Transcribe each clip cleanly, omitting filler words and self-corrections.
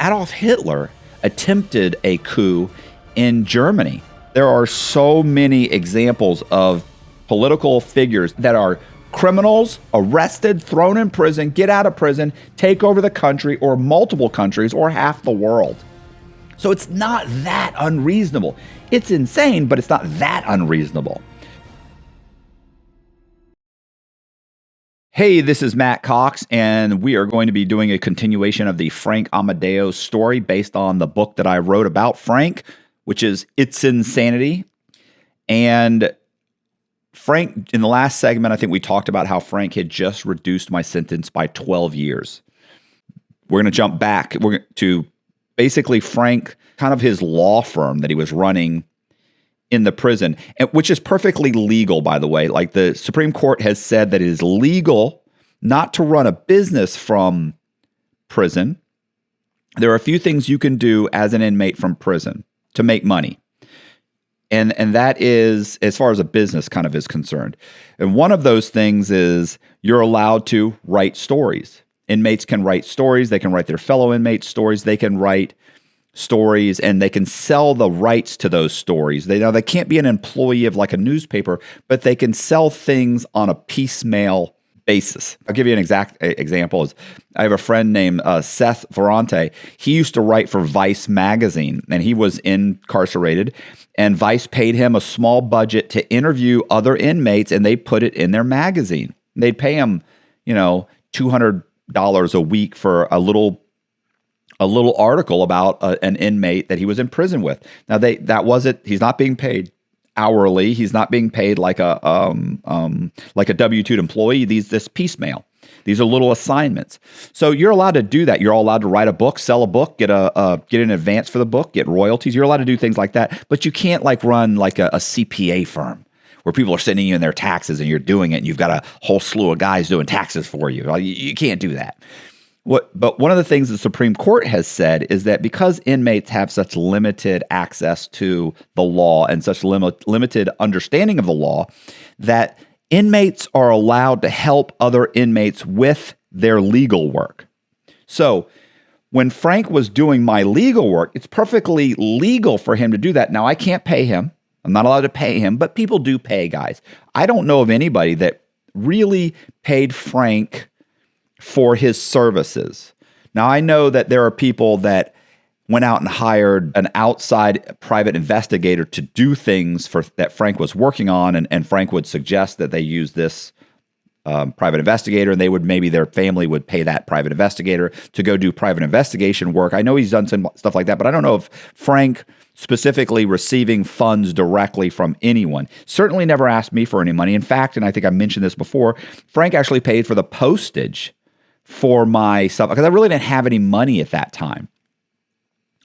Adolf Hitler attempted a coup in Germany. There are so many examples of political figures that are criminals, arrested, thrown in prison, get out of prison, take over the country or multiple countries or half the world. So it's not that unreasonable. It's insane, but it's not that unreasonable. Hey, this is Matt Cox, and we are going to be doing a continuation of the Frank AMODEO story based on the book that I wrote about Frank, which is It's Insanity. And Frank, in the last segment, I think we talked about how Frank had just reduced my sentence by 12 years. We're going to jump back to basically Frank, kind of his law firm that he was running in the prison, which is perfectly legal, by the way. Like the Supreme Court has said that it is legal not to run a business from prison. There are a few things you can do as an inmate from prison to make money. And that is, as far as a business kind of is concerned. And one of those things is you're allowed to write stories. Inmates can write stories. They can write their fellow inmates stories. They can write stories, and they can sell the rights to those stories. They can't be an employee of like a newspaper, but they can sell things on a piecemeal basis. I'll give you an exact example. I have a friend named Seth Ferrante. He used to write for Vice magazine, and he was incarcerated, and Vice paid him a small budget to interview other inmates, and they put it in their magazine. They'd pay him, $200 a week for a little article about an inmate that he was in prison with. Now he's not being paid hourly. He's not being paid like a W-2 employee. This piecemeal. These are little assignments. So you're allowed to do that. You're all allowed to write a book, sell a book, get an advance for the book, get royalties. You're allowed to do things like that, but you can't run like a CPA firm where people are sending you in their taxes and you're doing it and you've got a whole slew of guys doing taxes for you. You can't do that. But one of the things the Supreme Court has said is that because inmates have such limited access to the law and such limited understanding of the law, that inmates are allowed to help other inmates with their legal work. So when Frank was doing my legal work, it's perfectly legal for him to do that. Now, I can't pay him. I'm not allowed to pay him, but people do pay guys. I don't know of anybody that really paid Frank for his services. Now, I know that there are people that went out and hired an outside private investigator to do things that Frank was working on, and Frank would suggest that they use this private investigator, and maybe their family would pay that private investigator to go do private investigation work. I know he's done some stuff like that, but I don't know if Frank specifically receiving funds directly from anyone. Certainly never asked me for any money. In fact, and I think I mentioned this before, Frank actually paid for the postage for my stuff because I really didn't have any money at that time.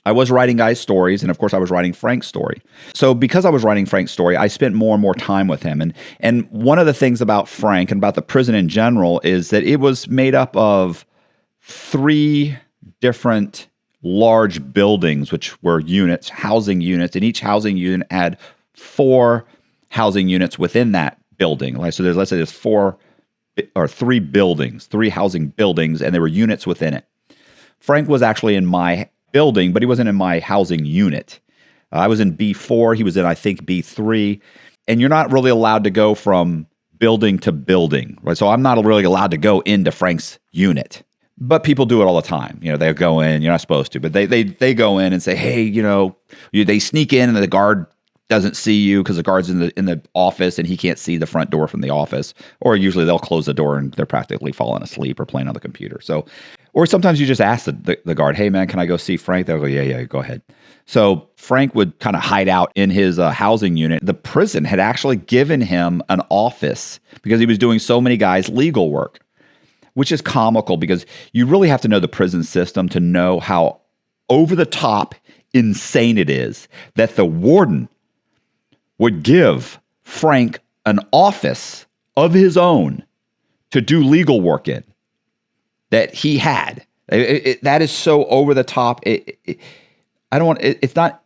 I was writing guys' stories, and of course I was writing Frank's story. So because I was writing Frank's story, I spent more and more time with him. And one of the things about Frank and about the prison in general is that it was made up of 3 different large buildings, which were units, housing units, and each housing unit had 4 housing units within that building. So let's say there's 4 or 3 buildings, 3 housing buildings, and there were units within it. Frank was actually in my building, but he wasn't in my housing unit. I was in B4. He was in, I think, B3. And you're not really allowed to go from building to building, right? So I'm not really allowed to go into Frank's unit. But people do it all the time. They'll go in. You're not supposed to, but they go in and say, hey, they sneak in and the guard doesn't see you because the guard's in the office and he can't see the front door from the office. Or usually they'll close the door and they're practically falling asleep or playing on the computer. So, or sometimes you just ask the guard, hey man, can I go see Frank? They'll go, yeah, go ahead. So Frank would kind of hide out in his housing unit. The prison had actually given him an office because he was doing so many guys' legal work, which is comical because you really have to know the prison system to know how over the top insane it is that the warden would give Frank an office of his own to do legal work in that he had. That is so over the top. It's not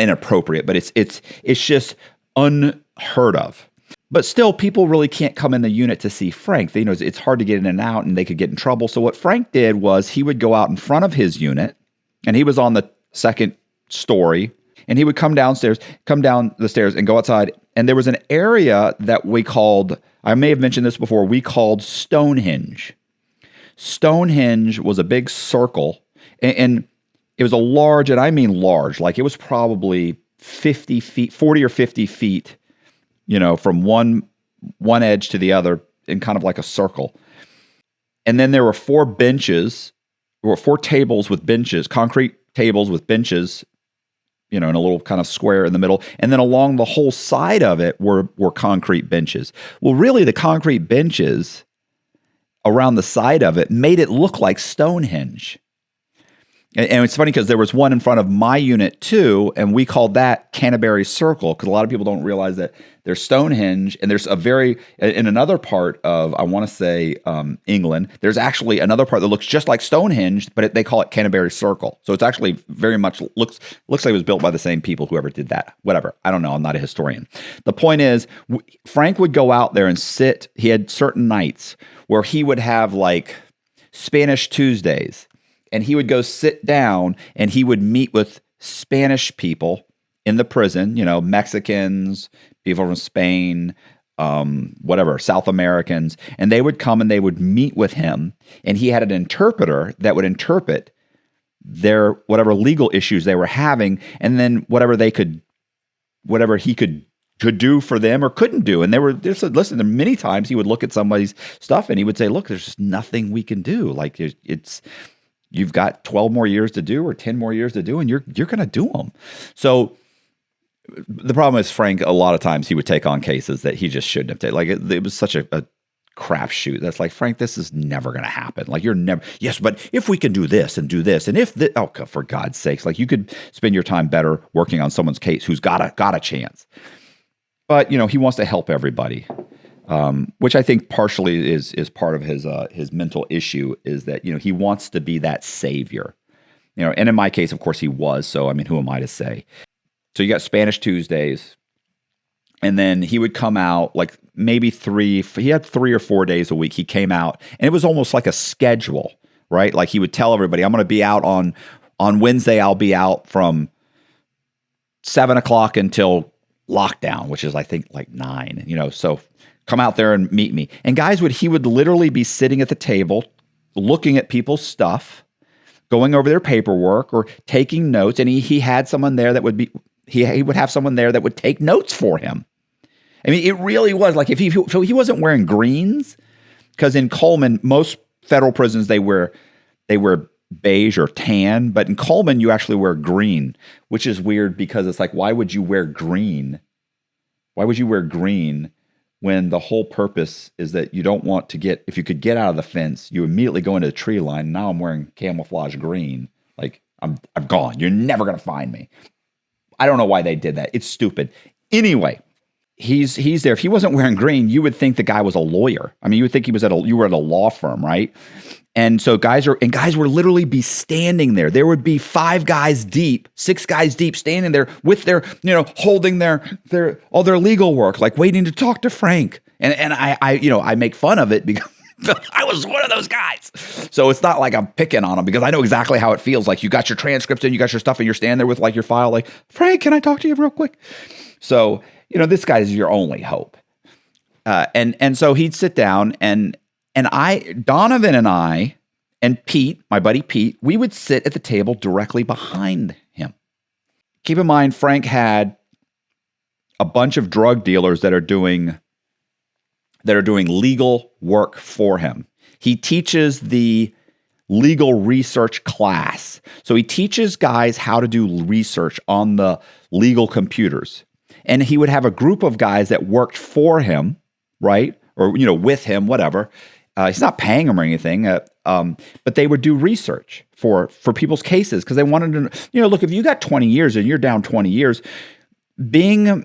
inappropriate, but it's just unheard of. But still, people really can't come in the unit to see Frank. They, it's hard to get in and out, and they could get in trouble. So what Frank did was he would go out in front of his unit, and he was on the second story, and he would come down the stairs and go outside. And there was an area that we called, I may have mentioned this before, we called Stonehenge. Stonehenge was a big circle, and it was a large, and I mean large, like it was probably 50 feet, 40 or 50 feet, from one edge to the other in kind of like a circle. And then there were 4 benches, or 4 tables with benches, concrete tables with benches, in a little kind of square in the middle. And then along the whole side of it were concrete benches. Well, really the concrete benches around the side of it made it look like Stonehenge. And it's funny because there was one in front of my unit too, and we called that Canterbury Circle, because a lot of people don't realize that there's Stonehenge, and there's in another part of, I want to say England, there's actually another part that looks just like Stonehenge, but they call it Canterbury Circle. So it's actually very much looks like it was built by the same people, whoever did that. Whatever. I don't know. I'm not a historian. The point is, Frank would go out there and sit. He had certain nights where he would have like Spanish Tuesdays, and he would go sit down and he would meet with Spanish people in the prison, Mexicans, people from Spain, whatever, South Americans. And they would come and they would meet with him. And he had an interpreter that would interpret their whatever legal issues they were having. And then whatever he could do for them or couldn't do. And listen, many times he would look at somebody's stuff and he would say, look, there's just nothing we can do. Like you've got 12 more years to do or 10 more years to do, and you're going to do them. So the problem is Frank, a lot of times he would take on cases that he just shouldn't have taken. Like it was such a crapshoot. That's like, Frank, this is never going to happen. Like you're never, yes, but if we can do this and do this, and if for God's sakes, like you could spend your time better working on someone's case who's got a chance. But, he wants to help everybody. Which I think partially is part of his mental issue, is that, he wants to be that savior, and in my case, of course he was. So, I mean, who am I to say? So you got Spanish Tuesdays, and then he would come out like maybe he had 3 or 4 days a week. He came out, and it was almost like a schedule, right? Like he would tell everybody, I'm going to be out on Wednesday. I'll be out from 7:00 until lockdown, which is I think like 9, so come out there and meet me. And he would literally be sitting at the table, looking at people's stuff, going over their paperwork or taking notes. And he had someone there that he would have someone there that would take notes for him. I mean, it really was like, if he wasn't wearing greens, because in Coleman, most federal prisons, they wear beige or tan, but in Coleman, you actually wear green, which is weird because it's like, why would you wear green? Why would you wear green when the whole purpose is that you don't want to if you could get out of the fence, you immediately go into the tree line. Now I'm wearing camouflage green. Like I'm gone. You're never going to find me. I don't know why they did that. It's stupid. Anyway, he's there. If he wasn't wearing green, you would think the guy was a lawyer. I mean, you would think you were at a law firm, right? And so guys would literally be standing there. There would be 5 guys deep, 6 guys deep, standing there with their, holding all their legal work, like waiting to talk to Frank. And I make fun of it because I was one of those guys. So it's not like I'm picking on them, because I know exactly how it feels. Like you got your transcripts and you got your stuff and you're standing there with like your file, like, Frank, can I talk to you real quick? So, this guy is your only hope. And so he'd sit down and Donovan and I and Pete, my buddy Pete, we would sit at the table directly behind him. Keep in mind, Frank had a bunch of drug dealers that are doing legal work for him. He teaches the legal research class. So he teaches guys how to do research on the legal computers. And he would have a group of guys that worked for him, right? Or, with him, whatever. He's not paying them or anything, but they would do research for people's cases, because they wanted to, look, if you got 20 years and you're down 20 years, being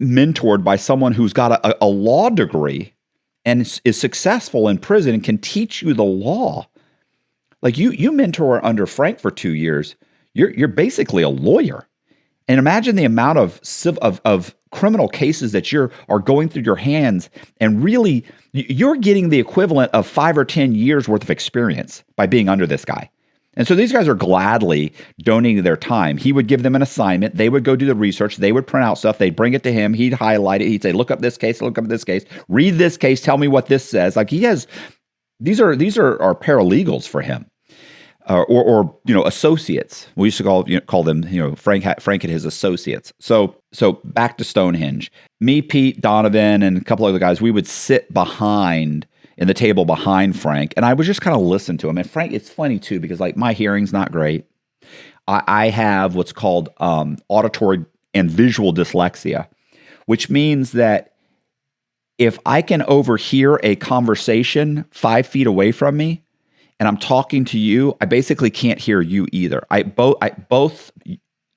mentored by someone who's got a law degree and is successful in prison and can teach you the law. Like you mentor under Frank for 2 years, you're basically a lawyer. And imagine the amount of criminal cases that are going through your hands, and really you're getting the equivalent of 5 or 10 years worth of experience by being under this guy. And so these guys are gladly donating their time. He would give them an assignment. They would go do the research. They would print out stuff. They'd bring it to him. He'd highlight it. He'd say, look up this case, read this case, tell me what this says. Like these are paralegals for him. Or associates. We used to call them Frank and his associates. So back to Stonehenge. Me, Pete, Donovan, and a couple other guys, we would sit in the table behind Frank, and I would just kind of listen to him. And Frank, it's funny too, because like my hearing's not great. I have what's called auditory and visual dyslexia, which means that if I can overhear a conversation 5 feet away from me, and I'm talking to you, I basically can't hear you either. Both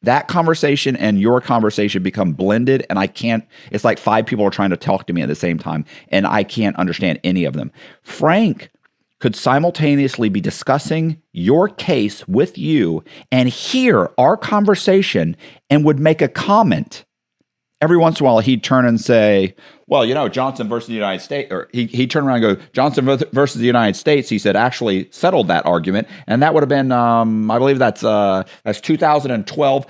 that conversation and your conversation become blended, and I can't. It's like 5 people are trying to talk to me at the same time, and I can't understand any of them. Frank could simultaneously be discussing your case with you and hear our conversation and would make a comment. Every once in a while, he'd turn and say, well, Johnson versus the United States, or he'd turn around and go, Johnson versus the United States, he said, actually settled that argument. And that would have been, I believe that's 2012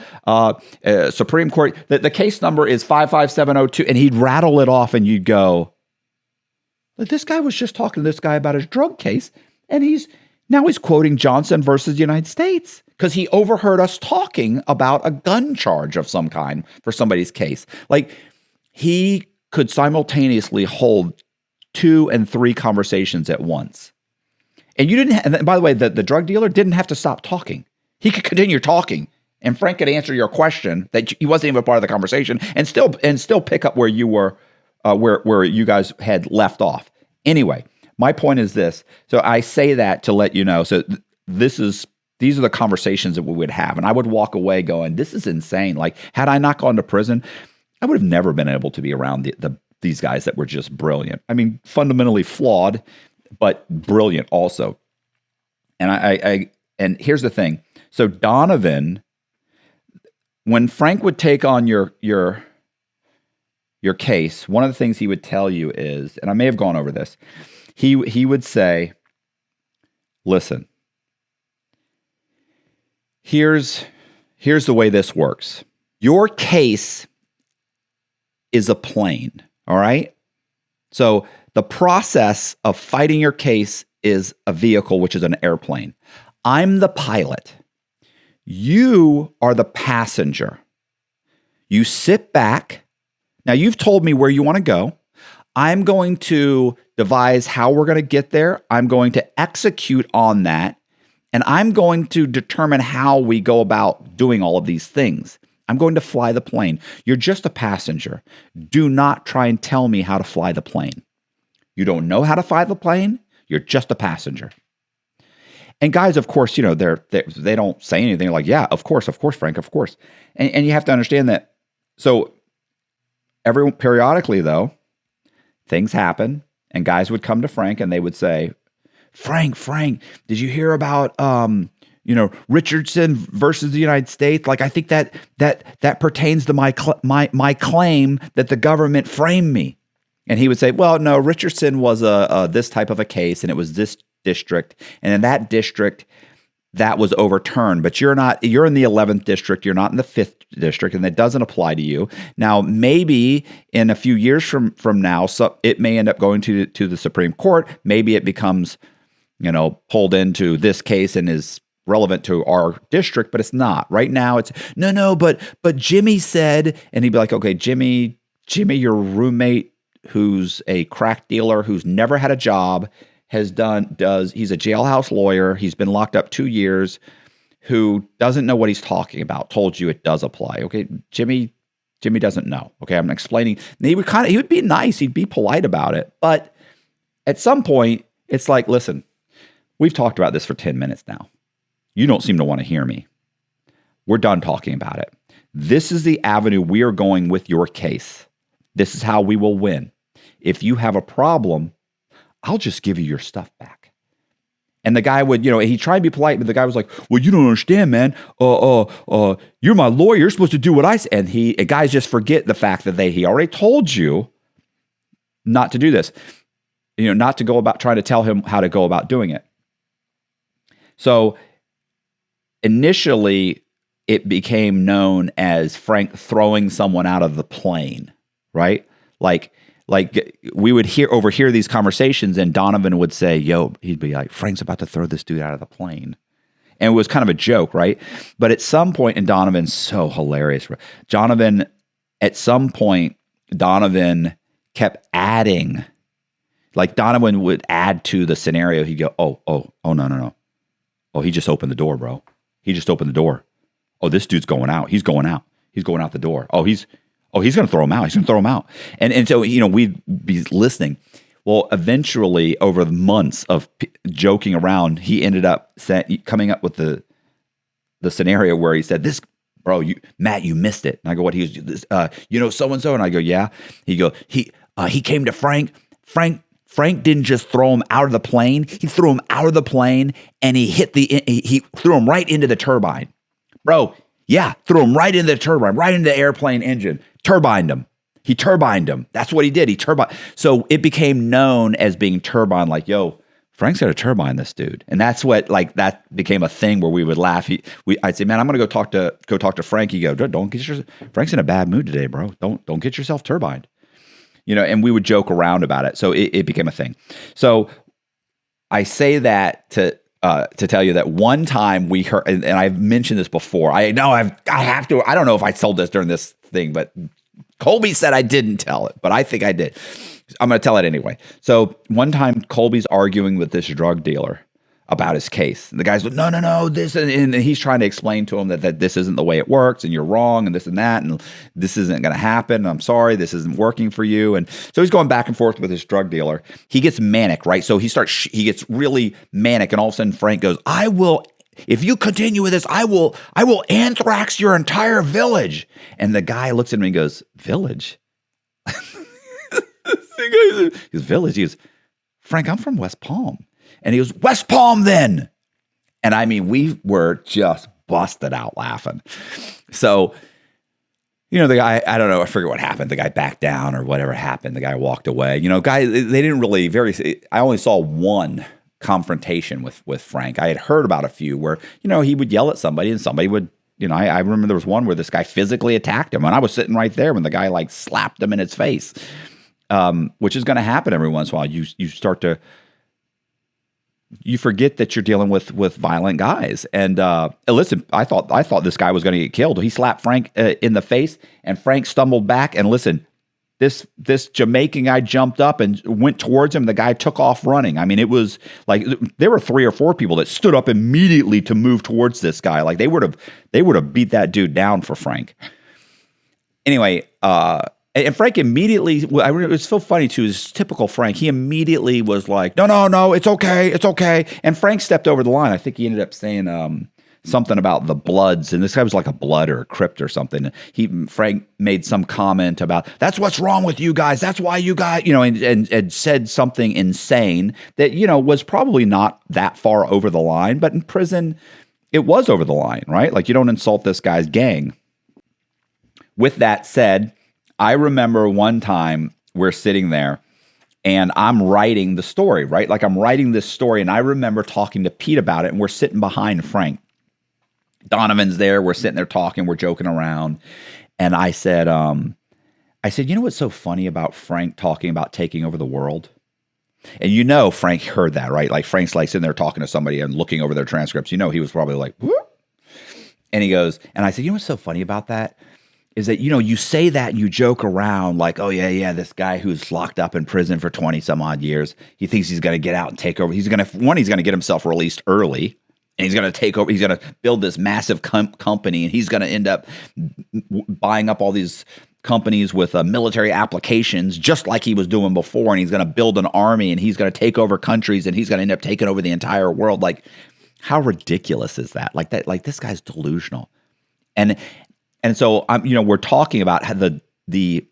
Supreme Court. The case number is 55702. And he'd rattle it off, and you'd go, this guy was just talking to this guy about his drug case. And now he's quoting Johnson versus the United States, because he overheard us talking about a gun charge of some kind for somebody's case. Like, he could simultaneously hold 2 and 3 conversations at once. And and by the way, the drug dealer didn't have to stop talking. He could continue talking, and Frank could answer your question that he wasn't even a part of the conversation, and still pick up where you were, where you guys had left off. Anyway, my point is this. So I say that to let you know. So these are the conversations that we would have. And I would walk away going, this is insane. Like, had I not gone to prison, I would have never been able to be around these guys that were just brilliant. I mean, fundamentally flawed, but brilliant also. And and here's the thing. So Donovan, when Frank would take on your case, one of the things he would tell you is, and I may have gone over this, he would say, listen, here's the way this works. Your case is a plane, all right? So the process of fighting your case is a vehicle, which is an airplane. I'm the pilot. You are the passenger. You sit back. Now, you've told me where you want to go. I'm going to devise how we're going to get there. I'm going to execute on that. And I'm going to determine how we go about doing all of these things. I'm going to fly the plane. You're just a passenger. Do not try and tell me how to fly the plane. You don't know how to fly the plane. You're just a passenger. And guys, of course, they don't say anything like, yeah, of course, Frank, of course. And you have to understand that. So periodically, though, things happen, and guys would come to Frank and they would say, Frank, did you hear about Richardson versus the United States? Like, I think that pertains to my claim that the government framed me. And he would say, well, no, Richardson was this type of a case, and it was this district, and in that district that was overturned. But you're in the 11th district, you're not in the 5th district, and that doesn't apply to you. Now, maybe in a few years from now, so it may end up going to the Supreme Court. Maybe it becomes pulled into this case and is relevant to our district, but it's not. Right now, it's no, but Jimmy said, and he'd be like, okay, Jimmy, your roommate, who's a crack dealer, who's never had a job, he's a jailhouse lawyer, he's been locked up 2 years, who doesn't know what he's talking about, told you it does apply. Okay, Jimmy doesn't know. Okay, I'm explaining. And he would be nice, he'd be polite about it, but at some point, it's like, listen, we've talked about this for 10 minutes now. You don't seem to want to hear me. We're done talking about it. This is the avenue we are going with your case. This is how we will win. If you have a problem, I'll just give you your stuff back. And the guy would, he tried to be polite, but the guy was like, well, you don't understand, man. You're my lawyer. You're supposed to do what I say. And guys just forget the fact that he already told you not to do this, not to go about trying to tell him how to go about doing it. So initially it became known as Frank throwing someone out of the plane, right? Like we would overhear these conversations, and Donovan would say, he'd be like, Frank's about to throw this dude out of the plane. And it was kind of a joke, right? But at some point, and Donovan's so hilarious. At some point, Donovan kept adding, like Donovan would add to the scenario. He'd go, oh, no. Oh, he just opened the door, bro. He just opened the door. Oh, this dude's going out. He's going out. He's going out the door. Oh, he's going to throw him out. He's going to throw him out. And so, we'd be listening. Well, eventually, over the months of joking around, he ended up coming up with the scenario where he said, "This, bro, Matt, you missed it." And I go, "What?" He was, so-and-so. And I go, "Yeah." He go, he came to Frank. Frank didn't just throw him out of the plane. He threw him out of the plane, and he threw him right into the turbine. Bro, yeah, threw him right into the turbine, right into the airplane engine. Turbined him. He turbined him. That's what he did. He turbined. So it became known as being turbine, like, Frank's got to turbine this dude. And that's what, that became a thing where we would laugh. I'd say, man, I'm going to go talk to Frank. He'd go, don't get Frank's in a bad mood today, bro. Don't get yourself turbined. And we would joke around about it. So it became a thing. So I say that to tell you that one time we heard, and I've mentioned this before. I have to. I don't know if I told this during this thing, but Colby said I didn't tell it, but I think I did. I'm going to tell it anyway. So one time Colby's arguing with this drug dealer about his case. And the guy's like, no, this, and he's trying to explain to him that this isn't the way it works, and you're wrong, and this and that, and this isn't going to happen. I'm sorry, this isn't working for you. And so he's going back and forth with his drug dealer. He gets manic, right? So he gets really manic, and all of a sudden Frank goes, if you continue with this, I will anthrax your entire village. And the guy looks at me and goes, village? He goes, village? He goes, Frank, I'm from West Palm. And he goes, West Palm then. And I mean, we were just busted out laughing. So, the guy, I don't know, I forget what happened. The guy backed down or whatever happened. The guy walked away. They didn't really I only saw one confrontation with Frank. I had heard about a few where, he would yell at somebody and somebody would, I remember there was one where this guy physically attacked him, and I was sitting right there when the guy slapped him in his face, which is going to happen every once in a while. You forget that you're dealing with violent guys. And listen, I thought this guy was going to get killed. He slapped Frank in the face, and Frank stumbled back. And listen, this Jamaican guy jumped up and went towards him. The guy took off running. I mean, it was like there were 3 or 4 people that stood up immediately to move towards this guy. Like they would have beat that dude down for Frank. Anyway, and Frank immediately, it was so funny too, it's typical Frank. He immediately was like, no, it's okay. And Frank stepped over the line. I think he ended up saying something about the Bloods, and this guy was like a Blood or a Crypt or something. Frank made some comment about, that's what's wrong with you guys. That's why you guys, and said something insane that, was probably not that far over the line, but in prison, it was over the line, right? Like, you don't insult this guy's gang. With that said, I remember one time we're sitting there and I'm writing the story, right? Like I'm writing this story, and I remember talking to Pete about it, and we're sitting behind Frank. Donovan's there. We're sitting there talking. We're joking around. And I said, what's so funny about Frank talking about taking over the world? And Frank heard that, right? Like Frank's sitting there talking to somebody and looking over their transcripts. He was probably like, whoop. And he goes, and I said, what's so funny about that? Is that, you say that and you joke around like, oh, yeah, this guy who's locked up in prison for 20 some odd years, he thinks he's going to get out and take over. He's going to get himself released early, and he's going to take over. He's going to build this massive company, and he's going to end up buying up all these companies with military applications just like he was doing before, and he's going to build an army, and he's going to take over countries, and he's going to end up taking over the entire world. Like, how ridiculous is that? Like this guy's delusional. And so we're talking about how the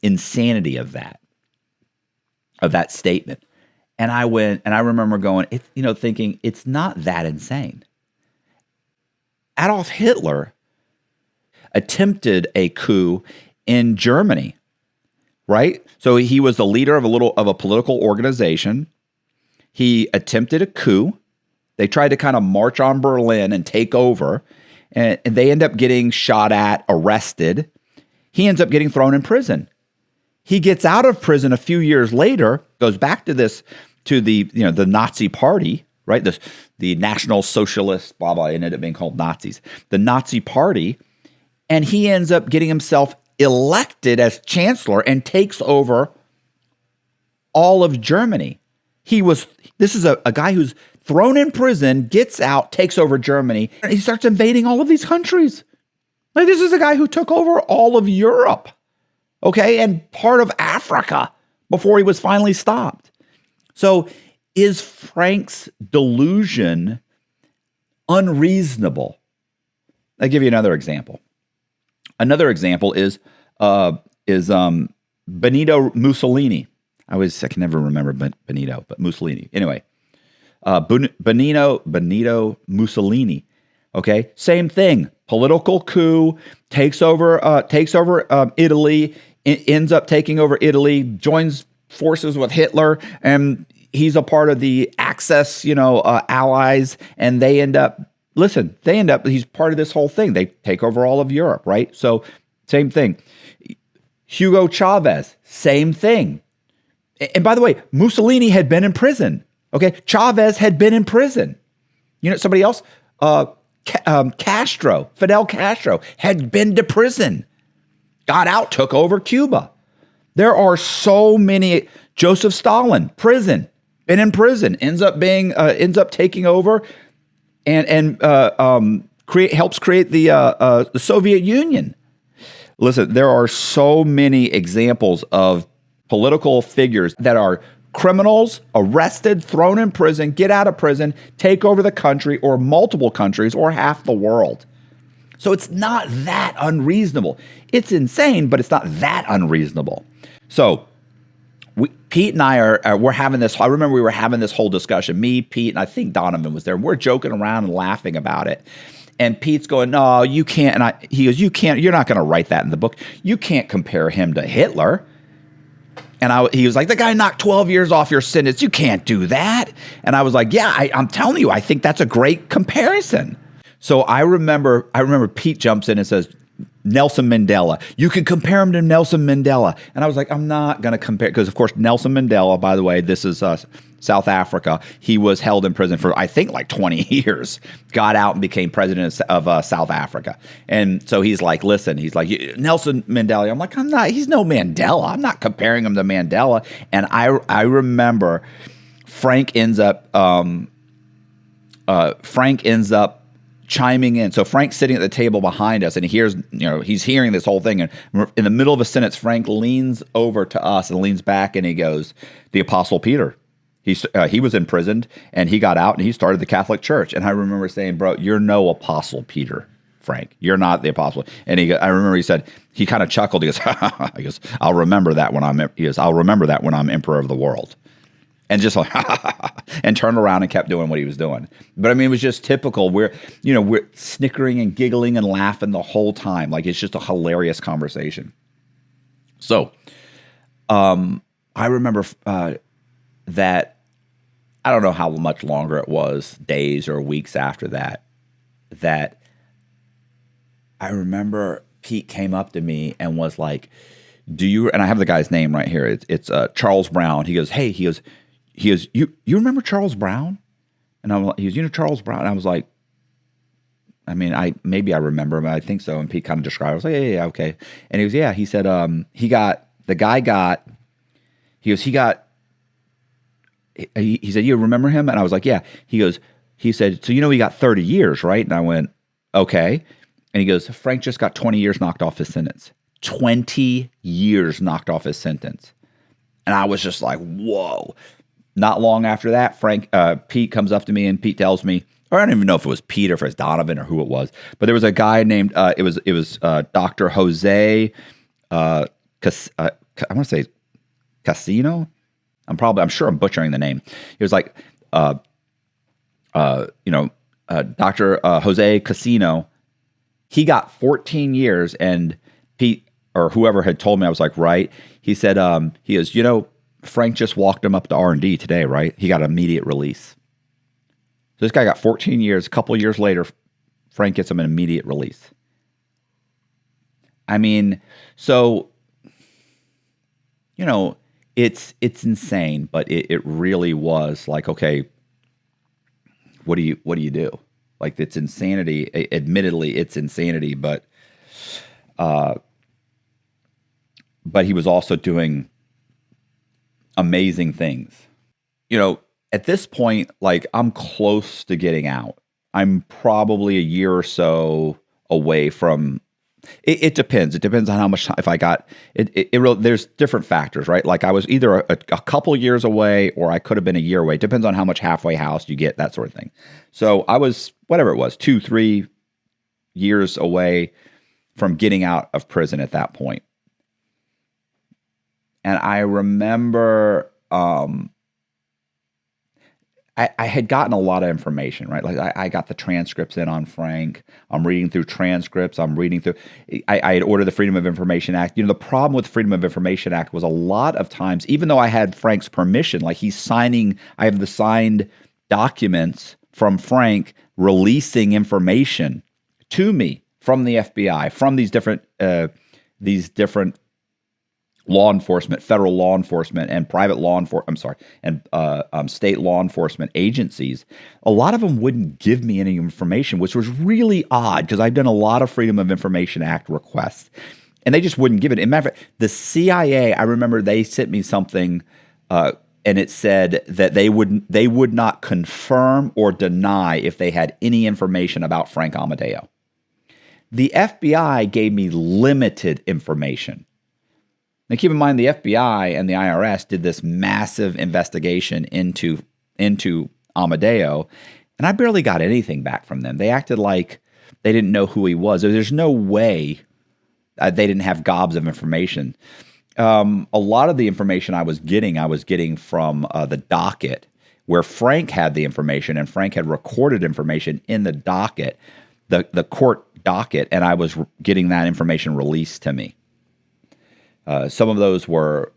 insanity of that statement. And I remember going, thinking it's not that insane. Adolf Hitler attempted a coup in Germany, right? So he was the leader of a political organization. He attempted a coup. They tried to kind of march on Berlin and take over, and they end up getting shot at, arrested. He ends up getting thrown in prison. He gets out of prison a few years later, goes back to the Nazi Party, right? The National Socialists, blah, blah, ended up being called Nazis. The Nazi Party, and he ends up getting himself elected as chancellor and takes over all of Germany. This is a guy who's thrown in prison, gets out, takes over Germany, and he starts invading all of these countries. Like, this is a guy who took over all of Europe, okay, and part of Africa before he was finally stopped. So is Frank's delusion unreasonable? I'll give you another example. Another example is Benito Mussolini. I can never remember Benito, but Mussolini. Anyway, Benito Mussolini. Okay, same thing. Political coup, takes over Italy, ends up taking over Italy, joins forces with Hitler, and he's a part of the Axis, allies, and he's part of this whole thing. They take over all of Europe, right? So same thing. Hugo Chavez, same thing. And by the way, Mussolini had been in prison. Okay, Chavez had been in prison. Somebody else, Fidel Castro had been to prison, got out, took over Cuba. There are so many. Joseph Stalin, prison, been in prison, ends up taking over, and helps create the Soviet Union. Listen, there are so many examples of political figures that are criminals, arrested, thrown in prison, get out of prison, take over the country or multiple countries or half the world. So it's not that unreasonable. It's insane, but it's not that unreasonable. So Pete and I we're having this. I remember we were having this whole discussion. Me, Pete, and I think Donovan was there. We're joking around and laughing about it. And Pete's going, "No, you can't." And he goes, "You can't. You're not going to write that in the book. You can't compare him to Hitler." And he was like, "The guy knocked 12 years off your sentence. You can't do that." And I was like, "Yeah, I'm telling you, I think that's a great comparison." So I remember Pete jumps in and says, Nelson Mandela. You could compare him to Nelson Mandela. And I was like, I'm not going to compare, because of course, Nelson Mandela, by the way, this is South Africa. He was held in prison for, I think, like 20 years, got out and became president of South Africa. And so he's like, listen, he's like, Nelson Mandela. I'm like, he's no Mandela. I'm not comparing him to Mandela. And I remember Frank ends up chiming in. So Frank's sitting at the table behind us, and he's hearing this whole thing. And in the middle of a sentence, Frank leans over to us and leans back, and he goes, "The Apostle Peter. He was imprisoned, and he got out, and he started the Catholic Church." And I remember saying, "Bro, you're no Apostle Peter, Frank. You're not the apostle." And I remember he said, he kind of chuckled. He goes, he goes, "I'll remember that when I'm." He goes, "I'll remember that when I'm emperor of the world." And just like, and turned around and kept doing what he was doing. But I mean, it was just typical. We're snickering and giggling and laughing the whole time. Like, it's just a hilarious conversation. So, I remember that, I don't know how much longer it was, days or weeks after that I remember Pete came up to me and was like, and I have the guy's name right here. It's Charles Brown. He goes, "Hey," he goes, you remember Charles Brown? And he goes, Charles Brown? And I was like, I mean, maybe I remember him. I think so. And Pete kind of described it. I was like, yeah, okay. And he goes, yeah. He said, he said, "You remember him?" And I was like, yeah. He said, "So he got 30 years, right?" And I went, okay. And he goes, "Frank just got 20 years knocked off his sentence." 20 years knocked off his sentence. And I was just like, whoa. Not long after that, Pete comes up to me, and Pete tells me, or I don't even know if it was Pete or if it was Donovan or who it was, but there was a guy named, it was Dr. Jose, I want to say Casino. I'm sure I'm butchering the name. He was like, Dr. Jose Casino. He got 14 years, and Pete or whoever had told me, I was like, right. He said, he goes, Frank just walked him up to R&D today, right? He got an immediate release. So this guy got 14 years. A couple of years later, Frank gets him an immediate release. I mean, so, it's insane, but it really was like, okay, what do you do? Like, it's insanity. Admittedly, it's insanity, but he was also doing amazing things. At this point, like, I'm close to getting out. I'm probably a year or so away from. It depends. It depends on how much time. If I got it, there's different factors, right? Like, I was either a couple years away, or I could have been a year away. It depends on how much halfway house you get, that sort of thing. So I was, whatever it was, 2-3 years away from getting out of prison at that point. And I remember I had gotten a lot of information, right? Like, I got the transcripts in on Frank. I'm reading through transcripts. I had ordered the Freedom of Information Act. The problem with the Freedom of Information Act was a lot of times, even though I had Frank's permission, like, I have the signed documents from Frank releasing information to me from the FBI, from these different law enforcement, federal law enforcement, and private law enforcement. And state law enforcement agencies. A lot of them wouldn't give me any information, which was really odd because I've done a lot of Freedom of Information Act requests, and they just wouldn't give it. As a matter of fact, the CIA, I remember they sent me something, and it said that they would not confirm or deny if they had any information about Frank AMODEO. The FBI gave me limited information. Now, keep in mind, the FBI and the IRS did this massive investigation into AMODEO, and I barely got anything back from them. They acted like they didn't know who he was. There's no way they didn't have gobs of information. A lot of the information I was getting from the docket, where Frank had the information, and Frank had recorded information in the docket, the court docket, and I was getting that information released to me. Some of those were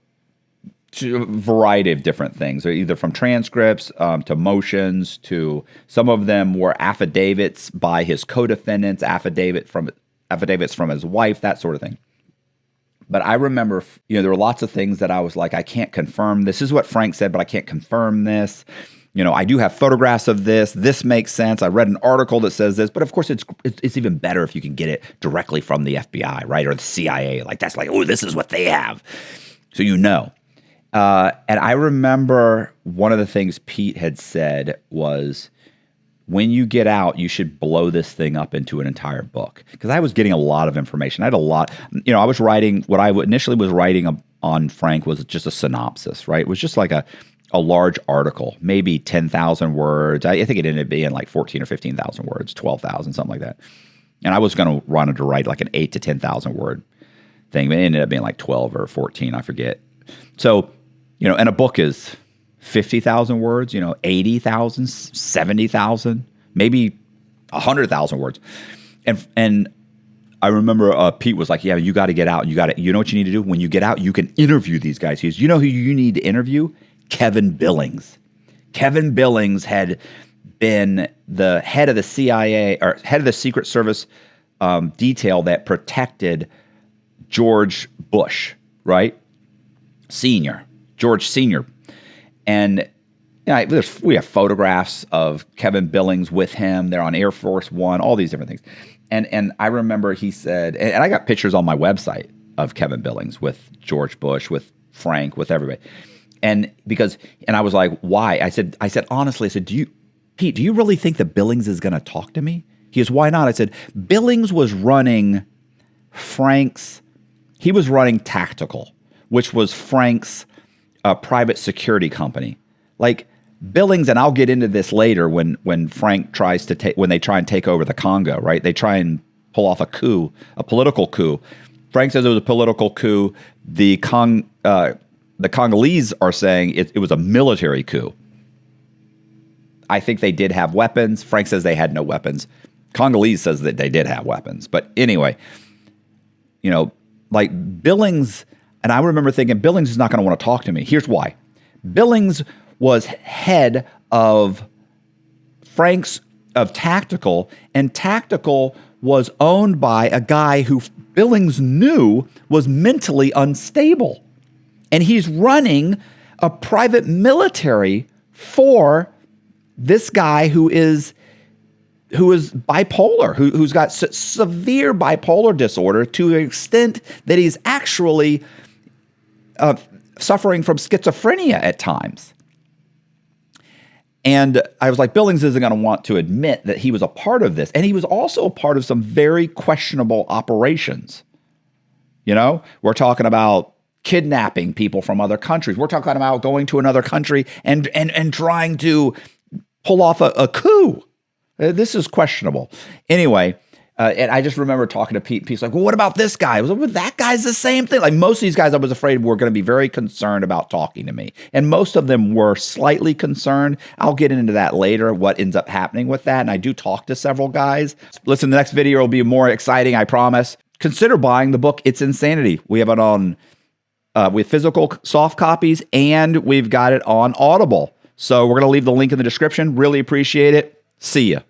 a variety of different things, either from transcripts to motions, to some of them were affidavits by his co-defendants, affidavits from his wife, that sort of thing. But I remember, there were lots of things that I was like, I can't confirm. This is what Frank said, but I can't confirm this. I do have photographs of this. This makes sense. I read an article that says this, but of course it's even better if you can get it directly from the FBI, right? Or the CIA. Like, that's like, oh, this is what they have. So and I remember one of the things Pete had said was, when you get out, you should blow this thing up into an entire book. Because I was getting a lot of information. I had a lot, I was writing, what I initially was writing on Frank was just a synopsis, right? It was just like a large article, maybe 10,000 words. I think it ended up being like 14 or 15,000 words, 12,000, something like that. And I was going to run it to write like an 8 to 10,000 word thing, but it ended up being like 12 or 14, I forget. So, and a book is 50,000 words, 80,000, 70,000, maybe 100,000 words. And I remember Pete was like, yeah, you got to get out. You know what you need to do? When you get out, you can interview these guys. He goes, you know who you need to interview? Kevin Billings. Kevin Billings had been the head of the CIA, or head of the Secret Service detail that protected George Bush, right? George Sr. And we have photographs of Kevin Billings with him. They're on Air Force One, all these different things. And I remember he said, and I got pictures on my website of Kevin Billings with George Bush, with Frank, with everybody. And I was like, why? I said, honestly, Pete, do you really think that Billings is going to talk to me? He goes, why not? I said, Billings was running he was running Tactical, which was Frank's private security company. Like, Billings, and I'll get into this later when Frank when they try and take over the Congo, right? They try and pull off a coup, a political coup. Frank says it was a political coup. the Congolese are saying it was a military coup. I think they did have weapons. Frank says they had no weapons. Congolese says that they did have weapons. But anyway, you know, like Billings, and I remember thinking Billings is not going to want to talk to me. Here's why. Billings was head of Frank's, of Tactical, and Tactical was owned by a guy who Billings knew was mentally unstable. And he's running a private military for this guy who is bipolar, who's got severe bipolar disorder to an extent that he's actually suffering from schizophrenia at times. And I was like, Billings isn't going to want to admit that he was a part of this. And he was also a part of some very questionable operations. You know, we're talking about kidnapping people from other countries. We're talking about going to another country and trying to pull off a coup. This is questionable. Anyway, and I just remember talking to Pete. Pete's like, well, what about this guy? I was like, well, that guy's the same thing. Like most of these guys, I was afraid were going to be very concerned about talking to me. And most of them were slightly concerned. I'll get into that later, what ends up happening with that. And I do talk to several guys. Listen, the next video will be more exciting, I promise. Consider buying the book, It's Insanity. We have it on with physical soft copies, and we've got it on Audible. So we're going to leave the link in the description. Really appreciate it. See ya.